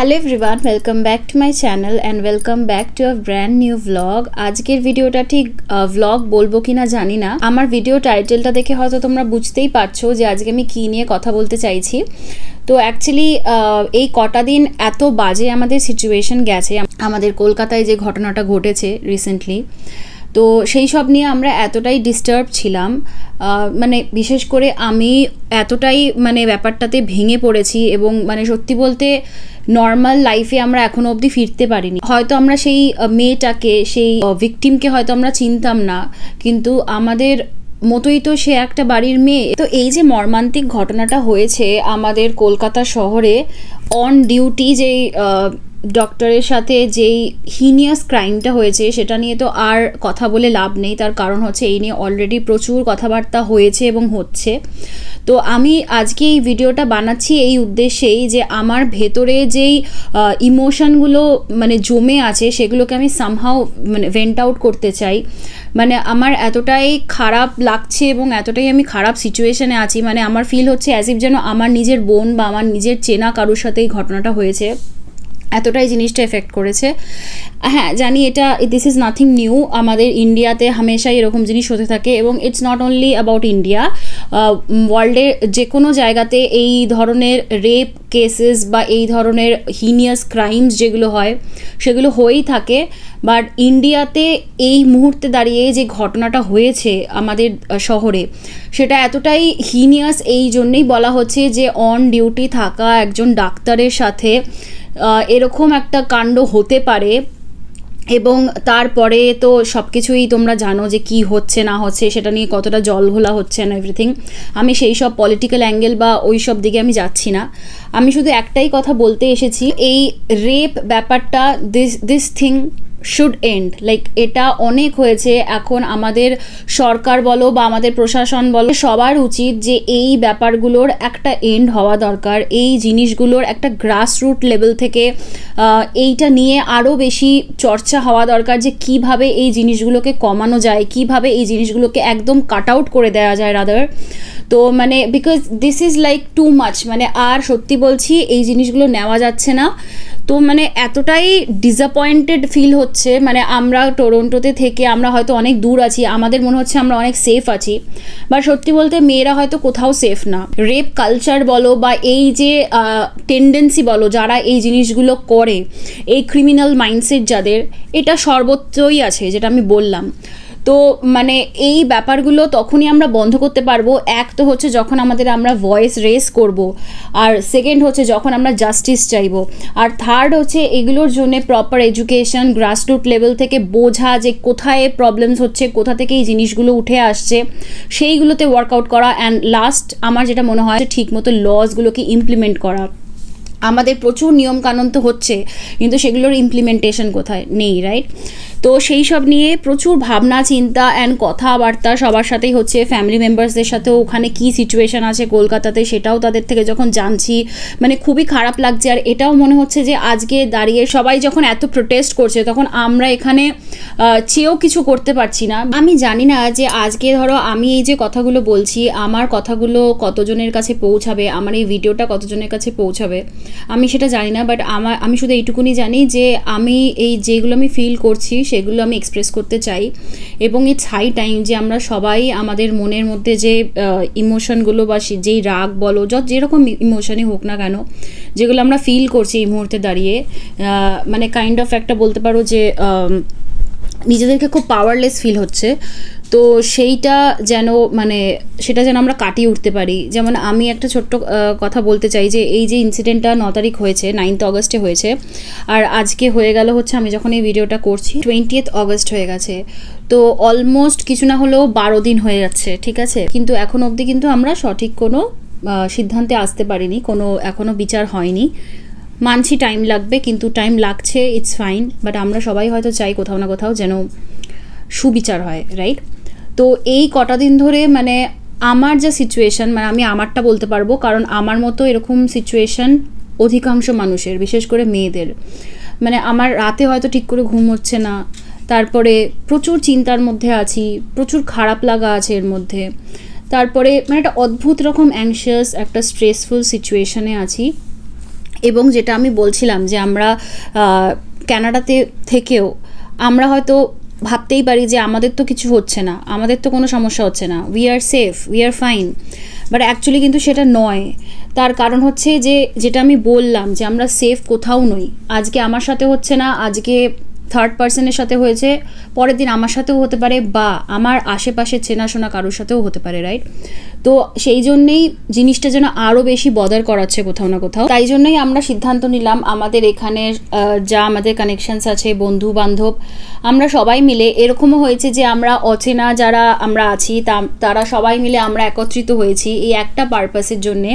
Hello everyone, welcome back to my channel and welcome back to a brand new vlog. আজকের ভিডিওটা ঠিক vlog বলবো কিনা জানি না। আমার ভিডিও টাইটেলটা দেখে হয়তো তোমরা বুঝতেই পারছো যে আজকে আমি কী নিয়ে কথা বলতে চাইছি। তো অ্যাকচুয়ালি এই কটা দিন এত বাজে আমাদের সিচুয়েশন গেছে, আমাদের কলকাতায় যে ঘটনাটা ঘটেছে রিসেন্টলি, তো সেই সব নিয়ে আমরা এতটাই ডিস্টার্ব ছিলাম, মানে বিশেষ করে আমি এতটাই মানে ব্যাপারটাতে ভেঙে পড়েছি এবং মানে সত্যি বলতে নর্মাল লাইফে আমরা এখনো অবধি ফিরতে পারিনি। হয়তো আমরা সেই মেয়েটাকে, সেই ভিকটিমকে হয়তো আমরা চিনতাম না, কিন্তু আমাদের মতোই তো সে একটা বাড়ির মেয়ে। তো এই যে মর্মান্তিক ঘটনাটা হয়েছে আমাদের কলকাতা শহরে, অন ডিউটি যেই ডক্টরের সাথে যেই হিনিয়াস ক্রাইমটা হয়েছে সেটা নিয়ে তো আর কথা বলে লাভ নেই। তার কারণ হচ্ছে এই নিয়ে অলরেডি প্রচুর কথাবার্তা হয়েছে এবং হচ্ছে। তো আমি আজকে এই ভিডিওটা বানাচ্ছি এই উদ্দেশ্যেই যে আমার ভেতরে যেই ইমোশনগুলো মানে জমে আছে সেগুলোকে আমি সামহাও মানে ভেন্ট আউট করতে চাই। মানে আমার এতটাই খারাপ লাগছে এবং এতটাই আমি খারাপ সিচুয়েশনে আছি, মানে আমার ফিল হচ্ছে অ্যাজ ইফ যেন আমার নিজের বোন বা আমার নিজের চেনা কারোর সাথে এই ঘটনাটা হয়েছে, এতটাই জিনিসটা এফেক্ট করেছে। হ্যাঁ জানি এটা দিস ইজ নাথিং নিউ, আমাদের ইন্ডিয়াতে হামেশাই এরকম জিনিস হতে থাকে এবং it's not only about India, ওয়ার্ল্ডের যে কোনো জায়গাতে এই ধরনের রেপ কেসেস বা এই ধরনের হিনিয়াস ক্রাইমস যেগুলো হয় সেগুলো হয়েই থাকে। বাট ইন্ডিয়াতে এই মুহূর্তে দাঁড়িয়ে যে ঘটনাটা হয়েছে আমাদের শহরে সেটা এতটাই হিনিয়াস এই জন্যেই বলা হচ্ছে যে অন ডিউটি থাকা একজন ডাক্তারের সাথে এরকম একটা কাণ্ড হতে পারে। এবং তারপরে তো সব কিছুই তোমরা জানো যে কি হচ্ছে না হচ্ছে, সেটা নিয়ে কতটা জলঘোলা হচ্ছে না এভরিথিং। আমি সেই সব পলিটিক্যাল অ্যাঙ্গেল বা ওই সব দিকে আমি যাচ্ছি না। আমি শুধু একটাই কথা বলতে এসেছি, এই রেপ ব্যাপারটা this thing should end. Like এটা অনেক হয়েছে, এখন আমাদের সরকার বলো বা আমাদের প্রশাসন বলো সবার উচিত যে এই ব্যাপারগুলোর একটা এন্ড হওয়া দরকার। এই জিনিসগুলোর একটা গ্রাসরুট লেভেল থেকে এইটা নিয়ে আরও বেশি চর্চা হওয়া দরকার যে কিভাবে এই জিনিসগুলোকে কমানো যায়, কিভাবে এই জিনিসগুলোকে একদম কাট আউট করে দেওয়া যায় রাদার। তো মানে because this is like too much, মানে আর সত্যি বলছি এই জিনিসগুলো নেওয়া যাচ্ছে না। তো মানে এতটাই ডিসঅ্যাপয়েন্টেড ফিল হচ্ছে, মানে আমরা টরন্টোতে থেকে আমরা হয়তো অনেক দূর আছি, আমাদের মনে হচ্ছে আমরা অনেক সেফ আছি, বা সত্যি বলতে মেয়েরা হয়তো কোথাও সেফ না। রেপ কালচার বলো বা এই যে টেন্ডেন্সি বলো, যারা এই জিনিসগুলো করে, এই ক্রিমিনাল মাইন্ডসেট যাদের, এটা সর্বত্রই আছে যেটা আমি বললাম। তো মানে এই ব্যাপারগুলো তখনই আমরা বন্ধ করতে পারবো, এক তো হচ্ছে যখন আমরা ভয়েস রেজ করব, আর সেকেন্ড হচ্ছে যখন আমরা জাস্টিস চাইবো, আর থার্ড হচ্ছে এগুলোর জন্য প্রপার এডুকেশন গ্রাসরুট লেভেল থেকে বোঝা যে কোথায় প্রবলেমস হচ্ছে, কোথা থেকে এই জিনিসগুলো উঠে আসছে, সেইগুলোতে ওয়ার্কআউট করা। অ্যান্ড লাস্ট আমার যেটা মনে হয় ঠিক মতো লসগুলোকে ইমপ্লিমেন্ট করা। আমাদের প্রচুর নিয়মকানুন তো হচ্ছে, কিন্তু সেগুলোর ইমপ্লিমেন্টেশন কোথায় নেই, রাইট? তো সেই সব নিয়ে প্রচুর ভাবনা চিন্তা অ্যান্ড কথাবার্তা সবার সাথেই হচ্ছে, ফ্যামিলি মেম্বার্সদের সাথেও ওখানে কী সিচুয়েশান আছে কলকাতাতে সেটাও তাদের থেকে যখন জানছি, মানে খুবই খারাপ লাগছে। আর এটাও মনে হচ্ছে যে আজকে দাঁড়িয়ে সবাই যখন এত প্রোটেস্ট করছে তখন আমরা এখানে চেয়েও কিছু করতে পারছি না। আমি জানি না যে আজকে ধরো আমি এই যে কথাগুলো বলছি, আমার কথাগুলো কতজনের কাছে পৌঁছাবে, আমার এই ভিডিওটা কতজনের কাছে পৌঁছাবে আমি সেটা জানি না। বাট আমি শুধু এইটুকুনি জানি যে আমি এই যেগুলো আমি ফিল করছি সেগুলো আমি এক্সপ্রেস করতে চাই, এবং ইটস হাই টাইম যে আমরা সবাই আমাদের মনের মধ্যে যে ইমোশনগুলো বা যেই রাগ বলো যেরকম ইমোশনই হোক না কেন, যেগুলো আমরা ফিল করছি এই মুহূর্তে দাঁড়িয়ে, মানে কাইন্ড অফ একটা বলতে পারো যে নিজেদেরকে খুব পাওয়ারলেস ফিল হচ্ছে, তো সেইটা যেন মানে সেটা যেন আমরা কাটিয়ে উঠতে পারি। যেমন আমি একটা ছোট্ট কথা বলতে চাই যে এই যে ইনসিডেন্টটা 9 তারিখ হয়েছে, 9th অগস্টে হয়েছে, আর আজকে হয়ে গেল হচ্ছে আমি যখন এই ভিডিওটা করছি 20th অগস্ট হয়ে গেছে। তো অলমোস্ট কিছু না হলেও 12 দিন হয়ে যাচ্ছে, ঠিক আছে? কিন্তু এখন অবধি কিন্তু আমরা সঠিক কোনো সিদ্ধান্তে আসতে পারিনি, কোনো এখনও বিচার হয়নি। মানছি টাইম লাগবে, কিন্তু টাইম লাগছে, ইটস ফাইন। বাট আমরা সবাই হয়তো চাই কোথাও না কোথাও যেন সুবিচার হয়, রাইট? তো এই কটা দিন ধরে মানে আমার যা সিচুয়েশান, মানে আমি আমারটা বলতে পারবো, কারণ আমার মতো এরকম সিচুয়েশান অধিকাংশ মানুষের, বিশেষ করে মেয়েদের। মানে আমার রাতে হয়তো ঠিক করে ঘুম হচ্ছে না, তারপরে প্রচুর চিন্তার মধ্যে আছি, প্রচুর খারাপ লাগা আছে এর মধ্যে, তারপরে মানে একটা অদ্ভুত রকম অ্যাংশিয়াস একটা স্ট্রেসফুল সিচুয়েশানে আছি। এবং যেটা আমি বলছিলাম যে আমরা কানাডাতে থেকেও আমরা হয়তো ভাবতেই পারি যে আমাদের তো কিছু হচ্ছে না, আমাদের তো কোনো সমস্যা হচ্ছে না, we are safe, we are fine, but actually কিন্তু সেটা নয়। তার কারণ হচ্ছে যে যেটা আমি বললাম যে আমরা সেফ কোথাও নই। আজকে আমার সাথে হচ্ছে না, আজকে থার্ড পার্সনের সাথে হয়েছে, পরের দিন আমার সাথেও হতে পারে, বা আমার আশেপাশে চেনাশোনা কারোর সাথেও হতে পারে, রাইট? তো সেই জন্যেই জিনিসটা যেন আরও বেশি বদার করাচ্ছে কোথাও না কোথাও। তাই জন্যই আমরা সিদ্ধান্ত নিলাম আমাদের এখানে যা আমাদের কানেকশানস আছে, বন্ধু বান্ধব, আমরা সবাই মিলে, এরকমও হয়েছে যে আমরা অচেনা যারা আমরা আছি তারা সবাই মিলে আমরা একত্রিত হয়েছি এই একটা পারপাসের জন্যে,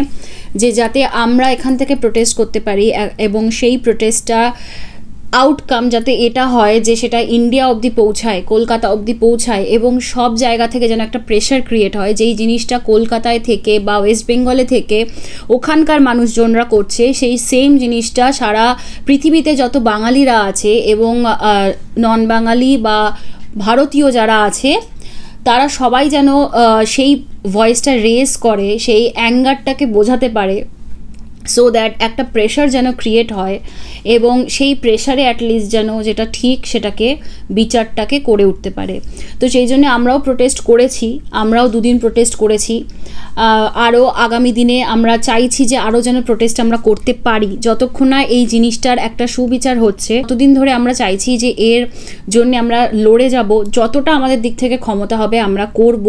যে যাতে আমরা এখান থেকে প্রোটেস্ট করতে পারি এবং সেই প্রোটেস্টটা আউটকাম যাতে এটা হয় যে সেটা ইন্ডিয়া অবধি পৌঁছায়, কলকাতা অবধি পৌঁছায়, এবং সব জায়গা থেকে যেন একটা প্রেশার ক্রিয়েট হয় যেই জিনিসটা কলকাতায় থেকে বা ওয়েস্ট বেঙ্গলে থেকে ওখানকার মানুষজনরা করছে, সেই সেম জিনিসটা সারা পৃথিবীতে যত বাঙালিরা আছে এবং নন বাঙালি বা ভারতীয় যারা আছে তারা সবাই যেন সেই ভয়েসটা রেজ করে, সেই অ্যাঙ্গারটাকে বোঝাতে পারে, সো দ্যাট একটা প্রেশার যেন ক্রিয়েট হয় এবং সেই প্রেশারে অ্যাটলিস্ট যেন যেটা ঠিক সেটাকে বিচারটাকে করে উঠতে পারে। তো সেই জন্য আমরাও প্রোটেস্ট করেছি, আমরাও 2 দিন প্রোটেস্ট করেছি, আরও আগামী দিনে আমরা চাইছি যে আরও যেন প্রোটেস্ট আমরা করতে পারি। যতক্ষণ না এই জিনিসটার একটা সুবিচার হচ্ছে ততদিন ধরে আমরা চাইছি যে এর জন্য আমরা লড়ে যাব, যতটা আমাদের দিক থেকে ক্ষমতা হবে আমরা করব,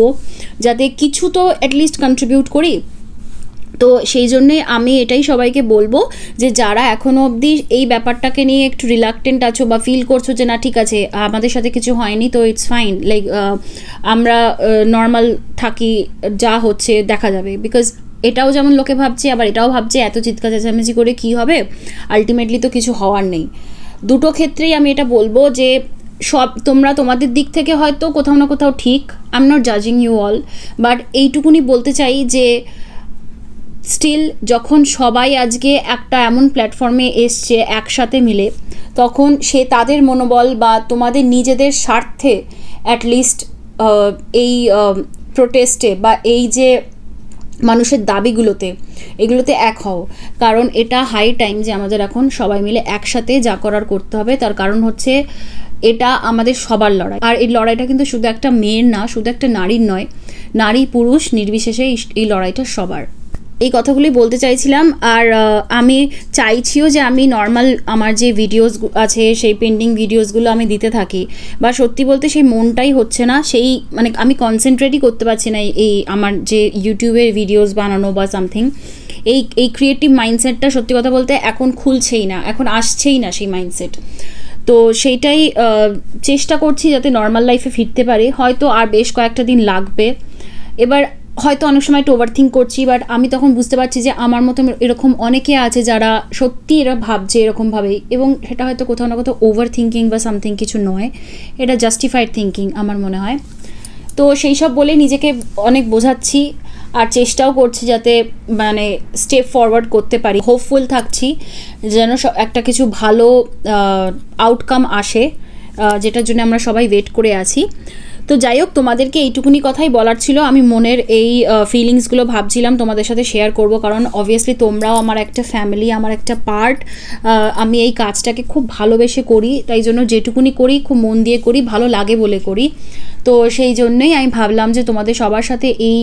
যাতে কিছু তো অ্যাটলিস্ট কন্ট্রিবিউট করি। তো সেই জন্যে আমি এটাই সবাইকে বলবো যে যারা এখনও অবধি এই ব্যাপারটাকে নিয়ে একটু রিলাক্টেন্ট আছো বা ফিল করছো যে না ঠিক আছে আমাদের সাথে কিছু হয়নি, তো ইটস ফাইন, লাইক আমরা নর্মাল থাকি, যা হচ্ছে দেখা যাবে। বিকজ এটাও যেমন লোকে ভাবছে, আবার এটাও ভাবছে এত চিৎকার চেঁচামেচি করে কী হবে, আলটিমেটলি তো কিছু হওয়ার নেই। দুটো ক্ষেত্রেই আমি এটা বলবো যে সব তোমরা তোমাদের দিক থেকে হয়তো কোথাও না কোথাও ঠিক, আই এম নট জাজিং ইউ অল, বাট এইটুকুনি বলতে চাই যে স্টিল যখন সবাই আজকে একটা এমন প্ল্যাটফর্মে এসছে একসাথে মিলে, তখন সে তাদের মনোবল বা তোমাদের নিজেদের স্বার্থে অ্যাটলিস্ট এই প্রোটেস্টে বা এই যে মানুষের দাবিগুলোতে এগুলোতে এক হও, কারণ এটা হাই টাইম যে আমাদের এখন সবাই মিলে একসাথে যা করার করতে হবে। তার কারণ হচ্ছে এটা আমাদের সবার লড়াই, আর এই লড়াইটা কিন্তু শুধু একটা মেয়ের না, শুধু একটা নারীর নয়, নারী পুরুষ নির্বিশেষে এই লড়াইটা সবার। এই কথাগুলি বলতে চাইছিলাম। আর আমি চাইছিও যে আমি নর্মাল আমার যে ভিডিওস আছে সেই পেন্ডিং ভিডিওসগুলো আমি দিতে থাকি, বা সত্যি বলতে সেই মনটাই হচ্ছে না, সেই মানে আমি কনসেন্ট্রেটই করতে পারছি না এই আমার যে ইউটিউবের ভিডিওস বানানো বা সামথিং, এই ক্রিয়েটিভ মাইন্ডসেটটা সত্যি কথা বলতে এখন খুলছেই না, এখন আসছেই না সেই মাইন্ডসেট। তো সেইটাই চেষ্টা করছি যাতে নর্মাল লাইফে ফিরতে পারি, হয়তো আর বেশ কয়েকটা দিন লাগবে। এবার হয়তো অনেক সময় একটু ওভারথিঙ্ক করছি, বাট আমি তখন বুঝতে পারছি যে আমার মতো এরকম অনেকে আছে যারা সত্যি এরা ভাবছে এরকমভাবেই, এবং সেটা হয়তো কোথাও না কোথাও ওভার থিঙ্কিং বা সামথিং কিছু নয়, এটা জাস্টিফাইড থিঙ্কিং আমার মনে হয়। তো সেই সব বলে নিজেকে অনেক বোঝাচ্ছি আর চেষ্টাও করছি যাতে মানে স্টেপ ফরওয়ার্ড করতে পারি। হোপফুল থাকছি যেন একটা কিছু ভালো আউটকাম আসে, যেটার জন্য আমরা সবাই ওয়েট করে আছি। তো যাই হোক, তোমাদেরকে এইটুকুনি কথাই বলার ছিল। আমি মনের এই ফিলিংসগুলো ভাবছিলাম তোমাদের সাথে শেয়ার করব, কারণ অবভিয়াসলি তোমরাও আমার একটা ফ্যামিলি, আমার একটা পার্ট। আমি এই কাজটাকে খুব ভালোবেসে করি, তাই জন্য যেটুকুনি করি খুব মন দিয়ে করি, ভালো লাগে বলে করি। তো সেই জন্যই আমি ভাবলাম যে তোমাদের সবার সাথে এই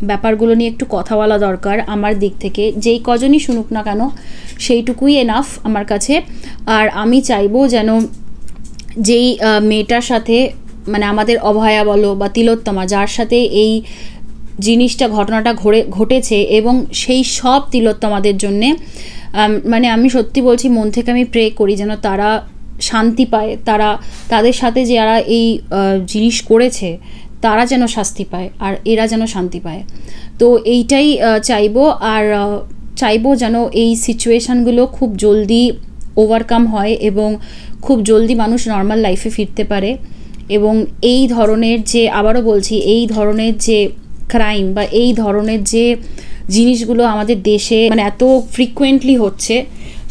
ব্যাপারগুলো নিয়ে একটু কথা বলা দরকার আমার দিক থেকে। যেই কজনই শুনুক না কেন সেইটুকুই এনাফ আমার কাছে। আর আমি চাইবো যেন যেই মেয়েটার সাথে মানে আমাদের অভয়া বলো বা তিলোত্তমা, যার সাথে এই জিনিসটা ঘটনাটা ঘটেছে, এবং সেই সব তিলোত্তমাদের জন্যে মানে আমি সত্যি বলছি মন থেকে আমি প্রে করি যেন তারা শান্তি পায়, তাদের সাথে যারা এই জিনিস করেছে তারা যেন শাস্তি পায় আর এরা যেন শান্তি পায়। তো এইটাই চাইবো। আর চাইবো যেন এই সিচুয়েশানগুলো খুব জলদি ওভারকাম হয় এবং খুব জলদি মানুষ নর্মাল লাইফে ফিরতে পারে। এবং এই ধরনের যে, আবারও বলছি, এই ধরনের যে ক্রাইম বা এই ধরনের যে জিনিসগুলো আমাদের দেশে মানে এত ফ্রিকুয়েন্টলি হচ্ছে,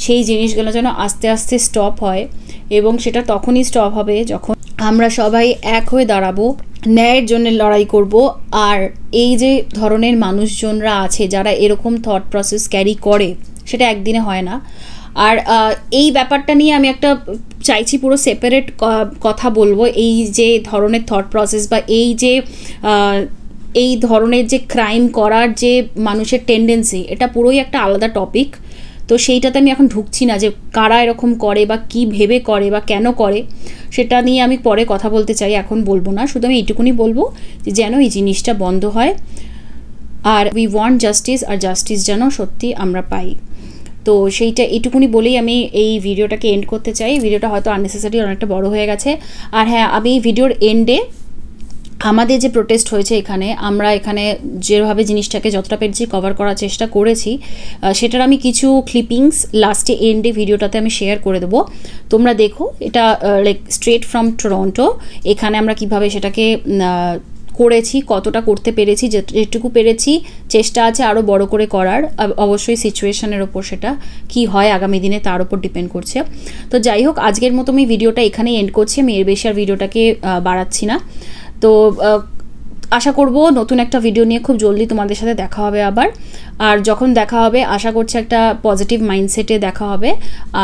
সেই জিনিসগুলো যেন আস্তে আস্তে স্টপ হয়। এবং সেটা তখনই স্টপ হবে যখন আমরা সবাই এক হয়ে দাঁড়াবো, ন্যায়ের জন্য লড়াই করব। আর এই যে ধরনের মানুষজনরা আছে যারা এরকম থট প্রসেস ক্যারি করে, সেটা একদিনে হয় না, আর এই ব্যাপারটা নিয়ে আমি একটা চাইছি পুরো সেপারেট কথা বলবো, এই যে ধরনের থট প্রসেস বা এই ধরনের যে ক্রাইম করার যে মানুষের টেন্ডেন্সি, এটা পুরোই একটা আলাদা টপিক। তো সেইটাতে আমি এখন ঢুকছি না যে কারা এরকম করে বা কি ভেবে করে বা কেন করে, সেটা নিয়ে আমি পরে কথা বলতে চাই, এখন বলবো না। শুধু আমি এইটুকুনি বলবো যে যেন এই জিনিসটা বন্ধ হয়, আর উই ওয়ান্ট জাস্টিস, আর জাস্টিস যেন সত্যি আমরা পাই। তো সেইটা এইটুকুনি বলেই আমি এই ভিডিওটাকে এন্ড করতে চাই। ভিডিওটা হয়তো আননেসেসারি অনেকটা বড় হয়ে গেছে। আর হ্যাঁ, আমি ভিডিওর এন্ডে আমাদের যে প্রোটেস্ট হয়েছে এখানে, আমরা এখানে যেভাবে জিনিসটাকে যতটা পেরেছি কভার করার চেষ্টা করেছি, সেটার আমি কিছু ক্লিপিংস লাস্টে এন্ডে ভিডিওটাতে আমি শেয়ার করে দেবো, তোমরা দেখো। এটা লাইক স্ট্রেট ফ্রম টরন্টো, এখানে আমরা কিভাবে সেটাকে করেছি, কতটা করতে পেরেছি, যেটুকু পেরেছি চেষ্টা আছে আরও বড় করে করার। অবশ্যই সিচুয়েশনের ওপর সেটা কি হয় আগামী দিনে তার উপর ডিপেন্ড করছে। তো যাই হোক, আজকের মতো আমি ভিডিওটা এখানেই এন্ড করছি, আমি এর বেশি আর ভিডিওটাকে বাড়াচ্ছি না। তো আশা করব নতুন একটা ভিডিও নিয়ে খুব জলদি তোমাদের সাথে দেখা হবে আবার। আর যখন দেখা হবে আশা করছি একটা পজিটিভ মাইন্ডসেটে দেখা হবে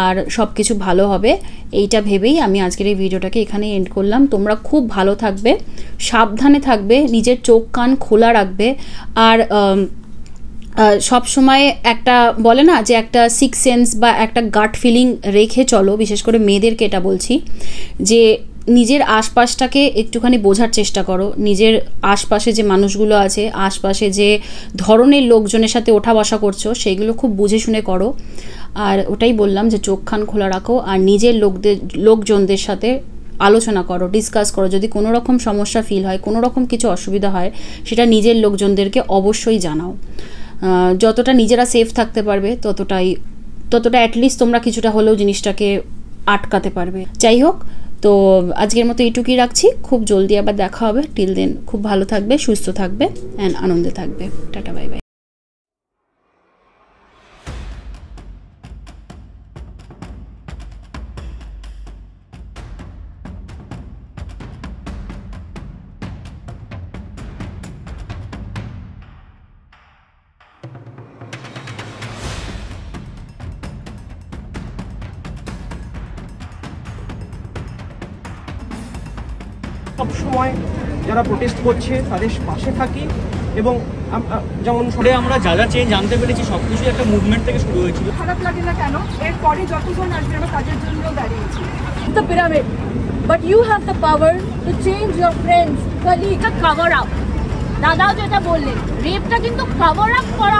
আর সব কিছু ভালো হবে, এইটা ভেবেই আমি আজকের এই ভিডিওটাকে এখানে এন্ড করলাম। তোমরা খুব ভালো থাকবে, সাবধানে থাকবে, নিজের চোখ কান খোলা রাখবে। আর সব সময় একটা বলে না যে একটা সিক্স সেন্স বা একটা গাট ফিলিং রেখে চলো, বিশেষ করে মেয়েদেরকে এটা বলছি, যে নিজের আশপাশটাকে একটুখানি বোঝার চেষ্টা করো। নিজের আশপাশে যে মানুষগুলো আছে, আশপাশে যে ধরনের লোকজনের সাথে ওঠা বসা করছো, সেগুলো খুব বুঝে শুনে করো। আর ওটাই বললাম যে চোখ কান খোলা রাখো, আর নিজের লোকজনদের সাথে আলোচনা করো, ডিসকাস করো। যদি কোনো রকম সমস্যা ফিল হয়, কোনো রকম কিছু অসুবিধা হয়, সেটা নিজের লোকজনদেরকে অবশ্যই জানাও। যতটা নিজেরা সেফ থাকতে পারবে ততটা অ্যাটলিস্ট তোমরা কিছুটা হলেও জিনিসটাকে আটকাতে পারবে। যাই হোক, তো আজকের মতো এইটুকুই রাখছি, খুব জলদি আবার দেখা হবে। টিল দেন খুব ভালো থাকবে, সুস্থ থাকবে অ্যান্ড আনন্দে থাকবে। Tata, bye bye. সবসময় যারা প্রোটেস্ট করছে তাদের পাশে থাকি, এবং যেমন আমরা যা যা চেঞ্জ জানতে পেরেছি সব কিছুই একটা মুভমেন্ট থেকে শুরু হয়েছিল। খারাপ লাগে না কেন, এরপরে যতজন আসবে আমরা তাদের জন্য দাঁড়িয়েছি। The pyramid, but you have the power to change your friends, colleagues. Cover up. দাদাও যেটা বললেন, রেপটা কিন্তু কভার আপ করা